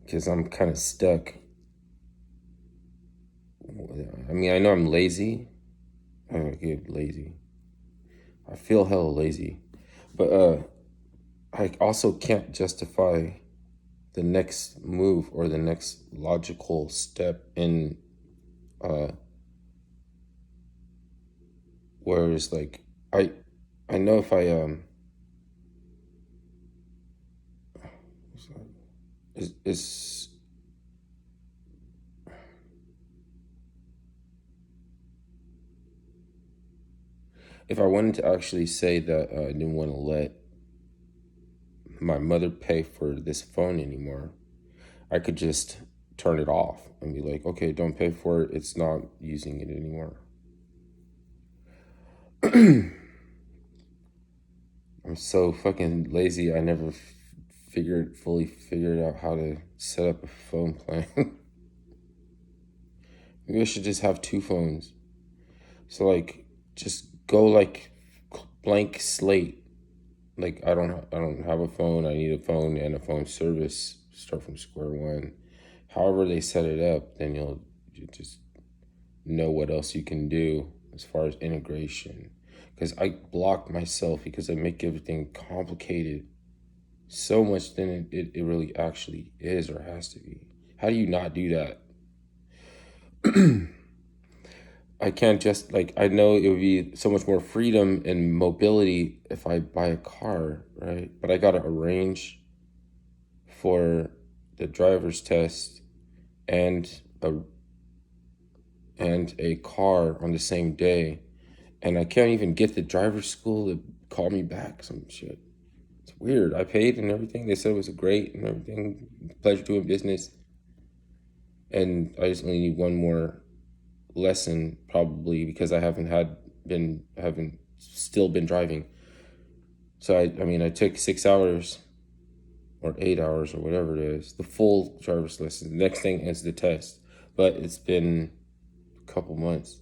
because I'm kind of stuck. I mean, I know I'm lazy. I get lazy. I feel hella lazy, but I also can't justify the next move or the next logical step in uh whereas like I I know if I is if I wanted to actually say that I didn't want to let my mother pay for this phone anymore, I could just turn it off and be like, okay, don't pay for it. It's not using it anymore. I'm so fucking lazy. I never fully figured out how to set up a phone plan. Maybe I should just have two phones. So like, just go like blank slate. Like I don't have a phone. I need a phone and a phone service. Start from square one. However they set it up, then you just know what else you can do as far as integration. Because I block myself because I make everything complicated so much than it really actually is or has to be. How do you not do that? I can't just like I know it would be so much more freedom and mobility if I buy a car, right? But I gotta arrange for the driver's test and a and a car on the same day, and I can't even get the driver's school to call me back. Some shit. It's weird. I paid and everything. They said it was great and everything. Pleasure doing business, and I just only need one more lesson probably because I haven't still been driving. So I mean I took 6 hours or 8 hours or whatever it is, the full driver's lesson. The next thing is the test, but it's been a couple months,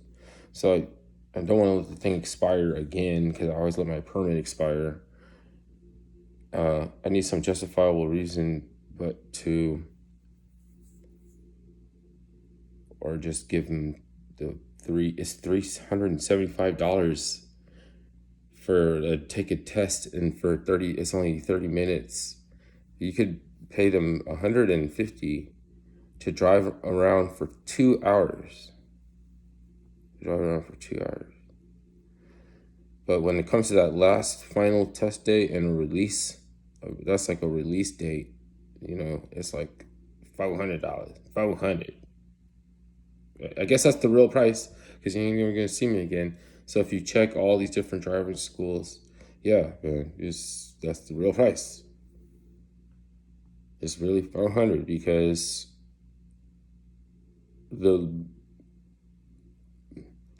so I don't want to let the thing expire again because I always let my permit expire. I need some justifiable reason, but to or just give them the it's $375 for take a test, and for 30 it's only 30 minutes. You could pay them 150 to drive around for 2 hours. Drive around for 2 hours. But when it comes to that last final test date and a release, that's like a release date. It's like $500. 500. I guess that's the real price because you ain't even gonna see me again. So if you check all these different driving schools, yeah, man, that's the real price. It's really 500 because the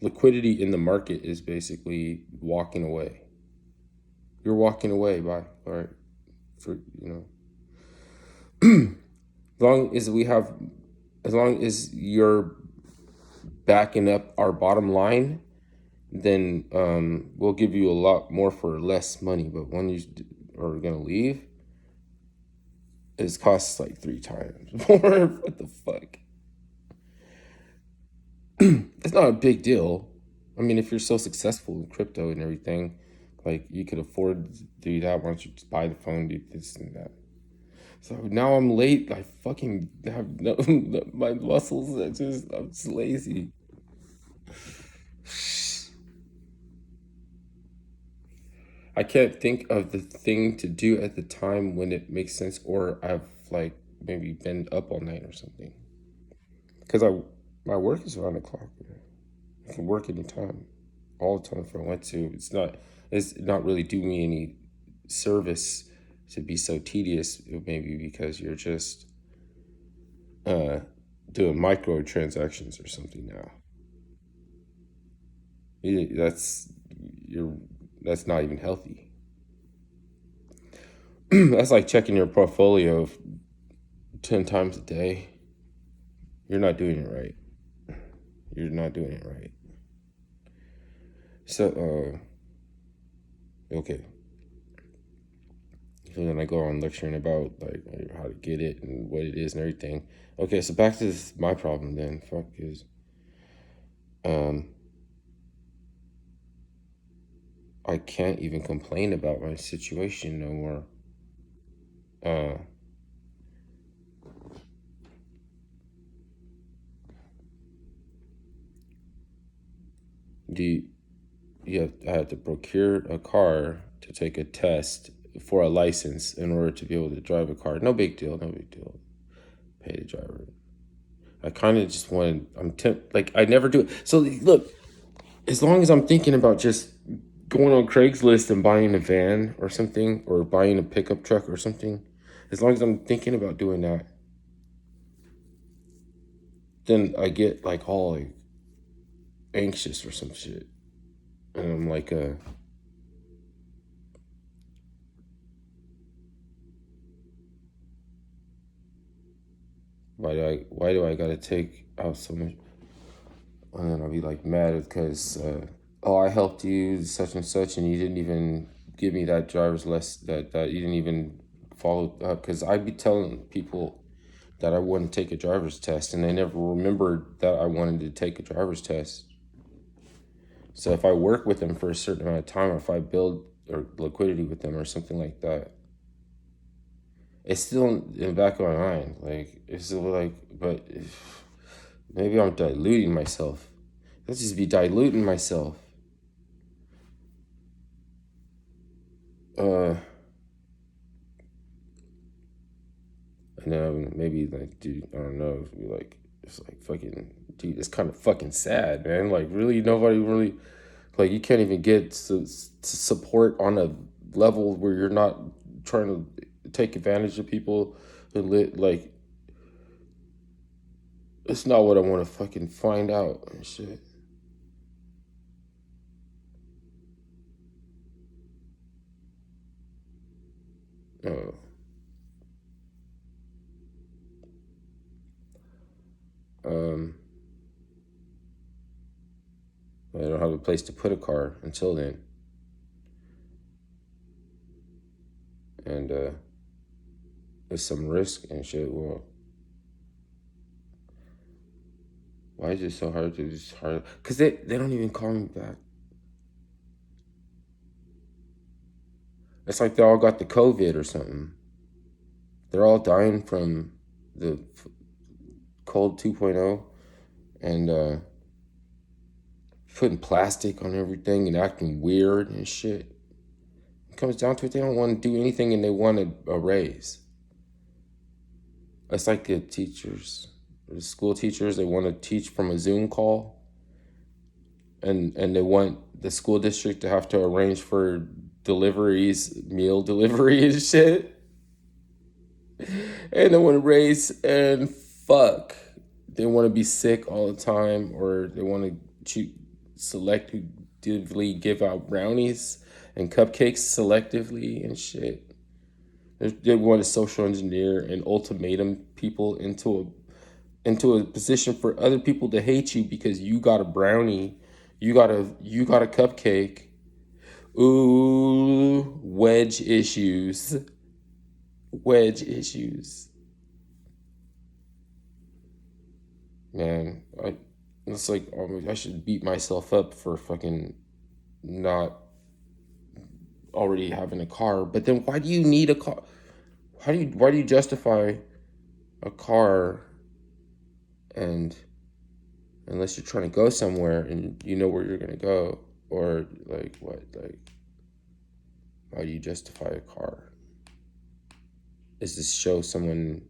liquidity in the market is basically walking away. You're walking away by all right for as long as we have as long as you're backing up our bottom line, then we'll give you a lot more for less money. But when you are gonna leave, it costs like 3 times more. What the fuck? It's not a big deal. I mean, if you're so successful in crypto and everything, like you could afford to do that. Why don't you just buy the phone, do this and that? So now I'm late. I fucking have no, my muscles. I'm just lazy. I can't think of the thing to do at the time when it makes sense, or I've like maybe been up all night or something. Because my work is around the clock. I can work anytime, all the time if I want to. It's not really doing me any service to be so tedious. Maybe because you're just uh, doing micro transactions or something now. That's you're that's not even healthy. That's like checking your portfolio 10 times a day. You're not doing it right. You're not doing it right. So okay. And then I go on lecturing about like how to get it and what it is and everything. Okay, so back to my problem then. Fuck is um I can't even complain about my situation no more. Uh do I have to procure a car to take a test for a license in order to be able to drive a car. No big deal, no big deal. Pay the driver. I kind of just want. Like I never do it. So look, as long as I'm thinking about just going on Craigslist and buying a van or something, or buying a pickup truck or something, as long as I'm thinking about doing that, then I get like all like anxious or some shit, and I'm like, why do I gotta take out so much? And then I'll be like mad because oh, I helped you such and such, and you didn't even give me that driver's less that you didn't even follow up, because I'd be telling people that I wouldn't take a driver's test, and they never remembered that I wanted to take a driver's test. So if I work with them for a certain amount of time, or if I build or liquidity with them or something like that, it's still in the back of my mind. Like it's still like, but maybe I'm diluting myself. Let's just be diluting myself. Uh, and then maybe like, dude, I don't know, be like, it's like fucking, dude, it's kind of fucking sad, man. Like, really, nobody really, like, you can't even get to support on a level where you're not trying to take advantage of people who like, it's not what I want to fucking find out and shit. Uh, um, I don't have a place to put a car until then, and there's some risk and shit. Well, why is it so hard to just hard? Cause they don't even call me back. It's like they all got the COVID or something. They're all dying from the cold 2.0 and putting plastic on everything and acting weird and shit. It comes down to it, they don't want to do anything and they want a raise. It's like the teachers, the school teachers, they want to teach from a Zoom call, and they want the school district to have to arrange for deliveries, meal delivery and shit. And they want to raise and fuck. They want to be sick all the time, or they want to selectively give out brownies and cupcakes selectively and shit. They want to social engineer and ultimatum people into a position for other people to hate you because you got a brownie, you got a cupcake. Ooh, wedge issues. Wedge issues. Man, it's like I should beat myself up for fucking not already having a car. But then why do you need a car? Why do you justify a car, and unless you're trying to go somewhere and you know where you're gonna go, or like what, like why do you justify a car? Is this show someone,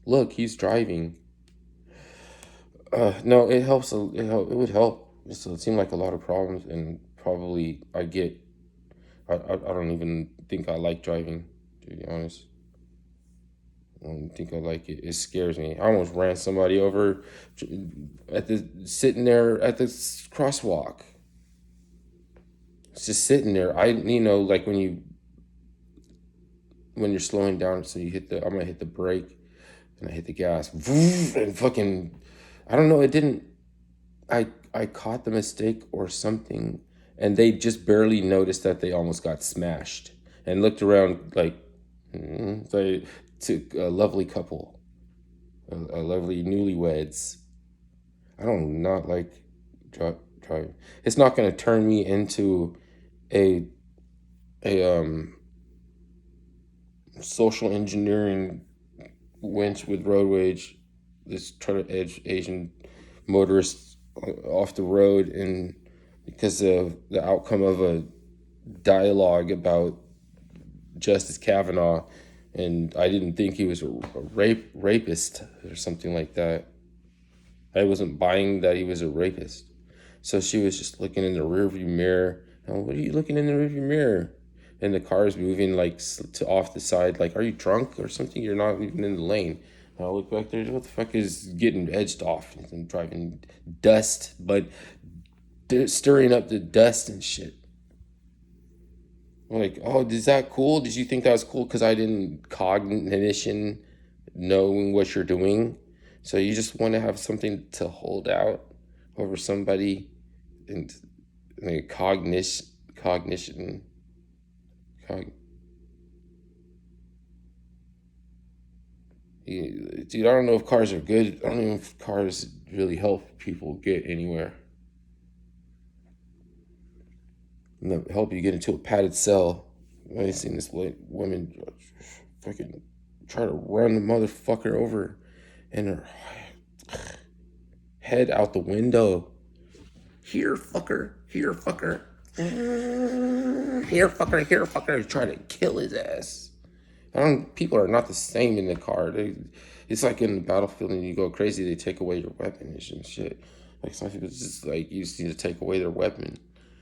look, he's driving? No, it helps. It would help. It seemed like a lot of problems, and probably I get. I don't even think I like driving, to be honest. I don't think I like it. It scares me. I almost ran somebody over at the sitting there at the crosswalk. It's just sitting there. Like when you're slowing down, so I'm gonna hit the brake, and I hit the gas, and fucking, I don't know. It didn't. I caught the mistake or something, and they just barely noticed that they almost got smashed, and looked around like It's like to a lovely couple, a lovely newlyweds. I don't not like driving. It's not going to turn me into a a social engineering winch with road rage. Just try to edge Asian motorists off the road, and because of the outcome of a dialogue about Justice Kavanaugh, and I didn't think he was a rapist or something like that. I wasn't buying that he was a rapist. So she was just looking in the rearview mirror. And what are you looking in the rearview mirror? And the car is moving like to off the side. Like, are you drunk or something? You're not even in the lane. And I look back there. What the fuck is getting edged off? And driving dust, but stirring up the dust and shit. Like, oh, is that cool? Did you think that was cool? Because I didn't cognition knowing what you're doing. So you just want to have something to hold out over somebody, and like cognition, cog, dude, I don't know if cars are good. I don't know if cars really help people get anywhere. And help you get into a padded cell. I've seen this woman fucking try to run the motherfucker over, and her head out the window. Here, fucker. Here, fucker. Here, fucker. Here, fucker. Try to kill his ass. People are not the same in the car. It's like in the battlefield and you go crazy, they take away your weapons and shit. Like some people just like you just need to take away their weapon.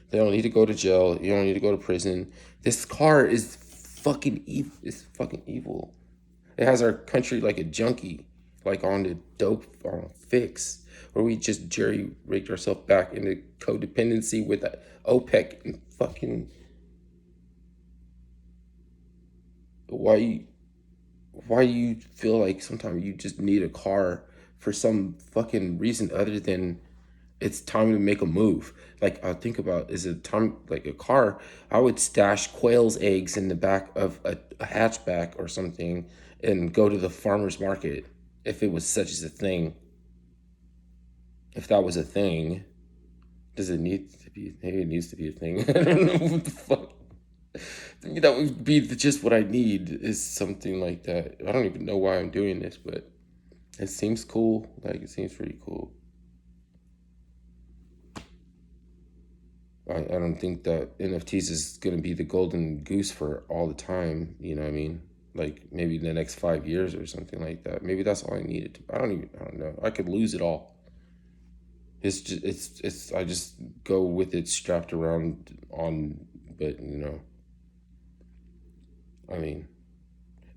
They don't need to go to jail. You don't need to go to prison. This car is fucking evil. It's fucking evil. It has our country like a junkie, like on the dope on a fix, where we just jerry rigged ourselves back into codependency with OPEC and fucking why why you feel like sometimes you just need a car for some fucking reason other than it's time to make a move. Like I think about is it time like a car, I would stash quail's eggs in the back of a hatchback or something and go to the farmer's market if it was such as a thing. If that was a thing, does it need to be? Maybe it needs to be a thing. I don't know what the fuck. I mean, that would be just what I need is something like that. I don't even know why I'm doing this, but it seems cool. Like it seems pretty cool. I don't think that NFTs is gonna be the golden goose for all the time. You know what I mean? Like maybe in the next 5 years or something like that. Maybe that's all I needed. I don't know. I could lose it all. It's I just go with it strapped around on, but I mean,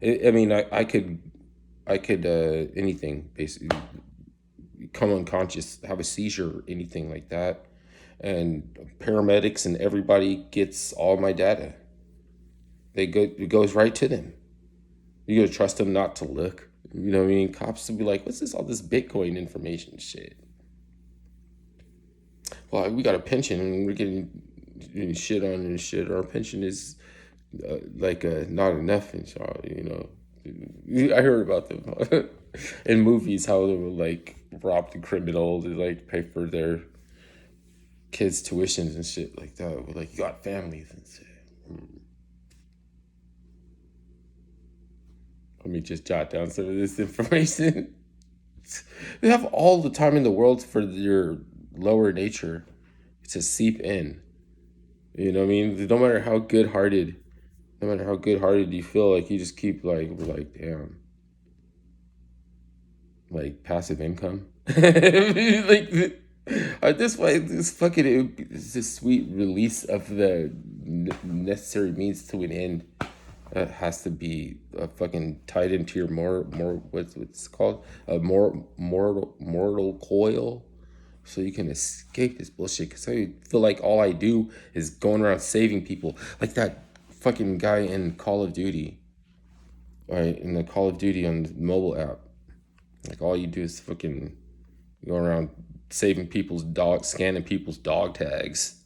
I could anything basically come unconscious, have a seizure, anything like that, and paramedics and everybody gets all my data. It goes right to them. You gotta trust them not to look. You know what I mean? Cops will be like, "What's this? All this Bitcoin information shit." Well, we got a pension and we're getting shit on and shit. Our pension is not enough, and I heard about them in movies how they will like rob the criminal to like pay for their kids' tuitions and shit like that. But like you got families and shit. Let me just jot down some of this information. They have all the time in the world for your lower nature to seep in. You know what I mean? No matter how good-hearted you feel, like you just keep like damn, like passive income. Like at this point, it's this sweet release of the necessary means to an end. Has to be fucking tied into your more what's it called a more mortal coil, so you can escape this bullshit. Because I feel like all I do is going around saving people, like that fucking guy in Call of Duty, right? In the Call of Duty on the mobile app, like all you do is fucking go around saving people's dogs, scanning people's dog tags.